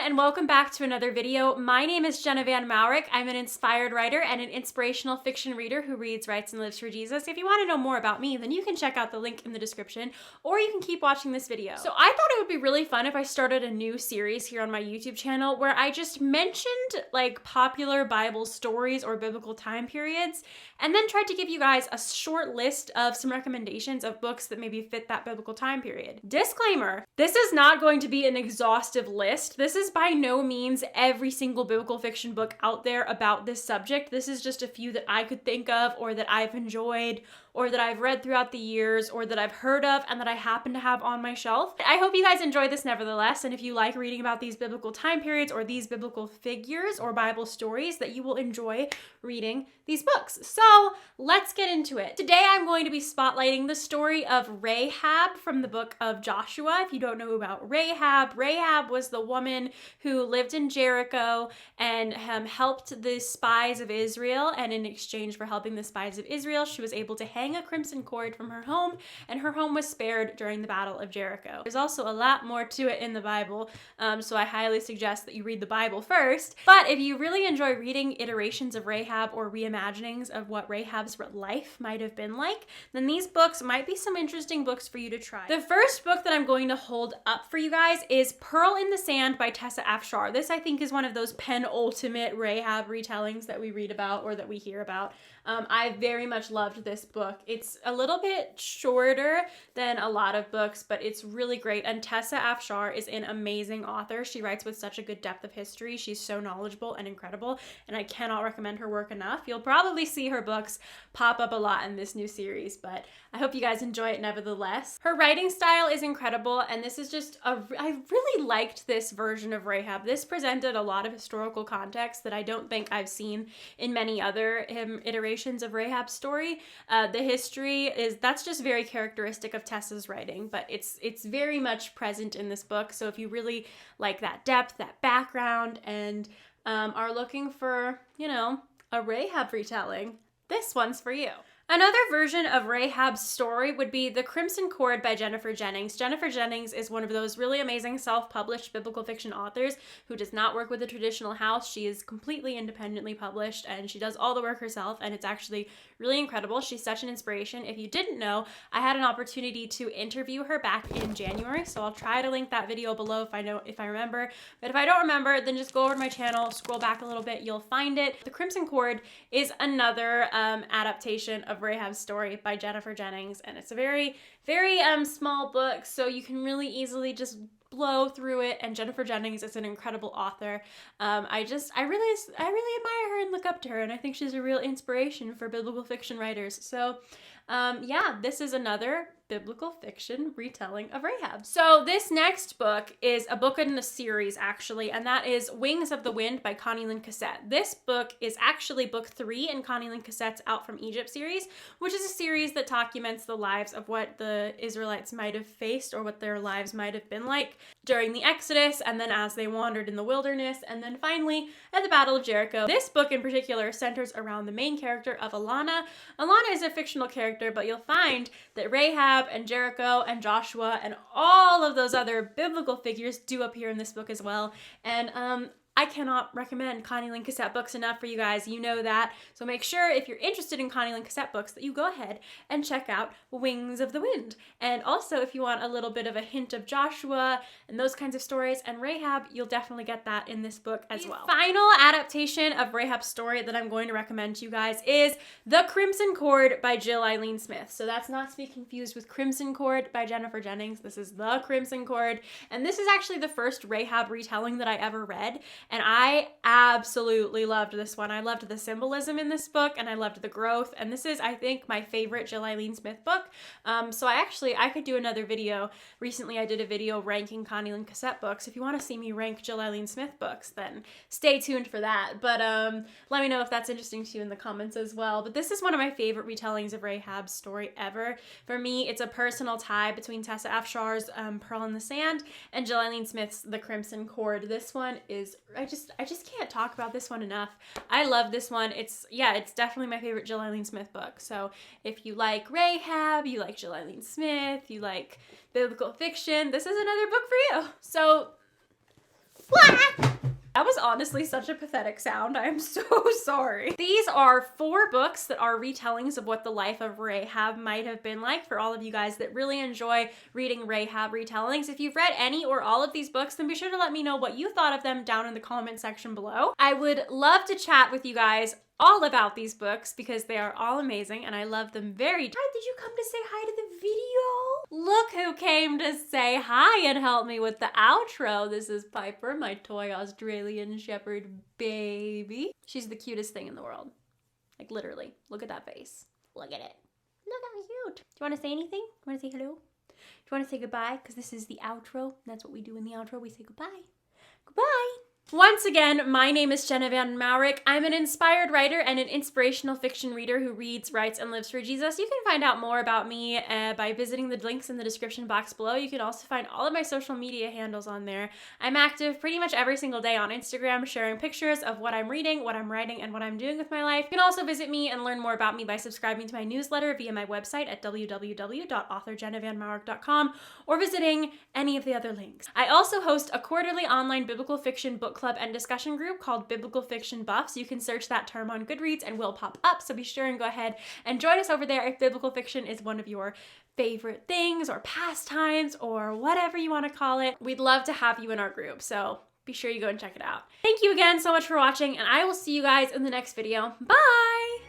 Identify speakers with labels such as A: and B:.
A: and welcome back to another video. My name is Jenna Van Mourik. I'm an inspired writer and an inspirational fiction reader who reads, writes, and lives for Jesus. If you want to know more about me, then you can check out the link in the description, or you can keep watching this video. So I thought it would be really fun if I started a new series here on my YouTube channel where I just mentioned like popular Bible stories or biblical time periods, and then tried to give you guys a short list of some recommendations of books that maybe fit that biblical time period. Disclaimer, this is not going to be an exhaustive list. This is by no means every single biblical fiction book out there about this subject. This is just a few that I could think of, or that I've enjoyed, or that I've read throughout the years, or that I've heard of and that I happen to have on my shelf. I hope you guys enjoy this nevertheless, and if you like reading about these biblical time periods or these biblical figures or Bible stories, that you will enjoy reading these books. So let's get into it. Today I'm going to be spotlighting the story of Rahab from the book of Joshua. If you don't know about Rahab, Rahab was the woman who lived in Jericho and helped the spies of Israel, and in exchange for helping the spies of Israel, she was able to hang a crimson cord from her home, and her home was spared during the Battle of Jericho. There's also a lot more to it in the Bible, so I highly suggest that you read the Bible first. But if you really enjoy reading iterations of Rahab or reimaginings of what Rahab's life might have been like, then these books might be some interesting books for you to try. The first book that I'm going to hold up for you guys is Pearl in the Sand by Tessa Afshar. This, I think, is one of those penultimate Rahab retellings that we read about or that we hear about. I very much loved this book. It's a little bit shorter than a lot of books, but it's really great. And Tessa Afshar is an amazing author. She writes with such a good depth of history. She's so knowledgeable and incredible, and I cannot recommend her work enough. You'll probably see her books pop up a lot in this new series, but I hope you guys enjoy it nevertheless. Her writing style is incredible, and this is just I really liked this version of Rahab. This presented a lot of historical context that I don't think I've seen in many other iterations of Rahab's story. The history that's just very characteristic of Tessa's writing, but it's very much present in this book. So if you really like that depth, that background, and are looking for, a Rahab retelling, this one's for you. Another version of Rahab's story would be The Crimson Cord by Jennifer Jennings. Jennifer Jennings is one of those really amazing self-published biblical fiction authors who does not work with a traditional house. She is completely independently published, and she does all the work herself, and it's actually really incredible. She's such an inspiration. If you didn't know, I had an opportunity to interview her back in January, so I'll try to link that video below if I remember. But if I don't remember, then just go over to my channel, scroll back a little bit, you'll find it. The Crimson Cord is another adaptation of Rahab's story by Jennifer Jennings, and it's a very, very small book, so you can really easily just blow through it, and Jennifer Jennings is an incredible author. I really admire her and look up to her, and I think she's a real inspiration for biblical fiction writers. So yeah, this is another biblical fiction retelling of Rahab. So this next book is a book in a series, actually, and that is Wings of the Wind by Connie Lynn Cassette. This book is actually book 3 in Connie Lynn Cassette's Out from Egypt series, which is a series that documents the lives of what the Israelites might have faced, or what their lives might have been like during the Exodus, and then as they wandered in the wilderness, and then finally at the Battle of Jericho. This book in particular centers around the main character of Alana. Alana is a fictional character, but you'll find that Rahab and Jericho and Joshua and all of those other biblical figures do appear in this book as well. And I cannot recommend Connie Lynn Cassette books enough for you guys. You know that. So make sure, if you're interested in Connie Lynn Cassette books, that you go ahead and check out Wings of the Wind. And also, if you want a little bit of a hint of Joshua and those kinds of stories and Rahab, you'll definitely get that in this book as well. The final adaptation of Rahab's story that I'm going to recommend to you guys is The Crimson Cord by Jill Eileen Smith. So that's not to be confused with Crimson Cord by Jennifer Jennings. This is The Crimson Cord. And this is actually the first Rahab retelling that I ever read. And I absolutely loved this one. I loved the symbolism in this book, and I loved the growth. And this is, I think, my favorite Jill Eileen Smith book. So I could do another video. Recently, I did a video ranking Connie Lynn Cassette books. If you want to see me rank Jill Eileen Smith books, then stay tuned for that. But let me know if that's interesting to you in the comments as well. But this is one of my favorite retellings of Rahab's story ever. For me, it's a personal tie between Tessa Afshar's Pearl in the Sand and Jill Eileen Smith's The Crimson Cord. This one is I just can't talk about this one enough. I love this one. It's definitely my favorite Jill Eileen Smith book. So if you like Rahab, you like Jill Eileen Smith, you like biblical fiction, this is another book for you. So That was honestly such a pathetic sound. I am so sorry. These are 4 books that are retellings of what the life of Rahab might have been like for all of you guys that really enjoy reading Rahab retellings. If you've read any or all of these books, then be sure to let me know what you thought of them down in the comment section below. I would love to chat with you guys all about these books because they are all amazing and I love them very. Hi, did you come to say hi to the video? Look who came to say hi and help me with the outro. This is Piper, my toy Australian Shepherd baby. She's the cutest thing in the world. Like literally, look at that face. Look at it. Look how cute. Do you want to say anything? You want to say hello? Do you want to say goodbye? Because this is the outro. That's what we do in the outro. We say goodbye. Goodbye. Once again, my name is Jenna Van Mourik. I'm an inspired writer and an inspirational fiction reader who reads, writes, and lives for Jesus. You can find out more about me by visiting the links in the description box below. You can also find all of my social media handles on there. I'm active pretty much every single day on Instagram, sharing pictures of what I'm reading, what I'm writing, and what I'm doing with my life. You can also visit me and learn more about me by subscribing to my newsletter via my website at www.authorjennavanmourik.com or visiting any of the other links. I also host a quarterly online biblical fiction book club and discussion group called Biblical Fiction Buffs. You can search that term on Goodreads and we'll pop up, so be sure and go ahead and join us over there if biblical fiction is one of your favorite things or pastimes or whatever you want to call it. We'd love to have you in our group, so be sure you go and check it out. Thank you again so much for watching, and I will see you guys in the next video. Bye!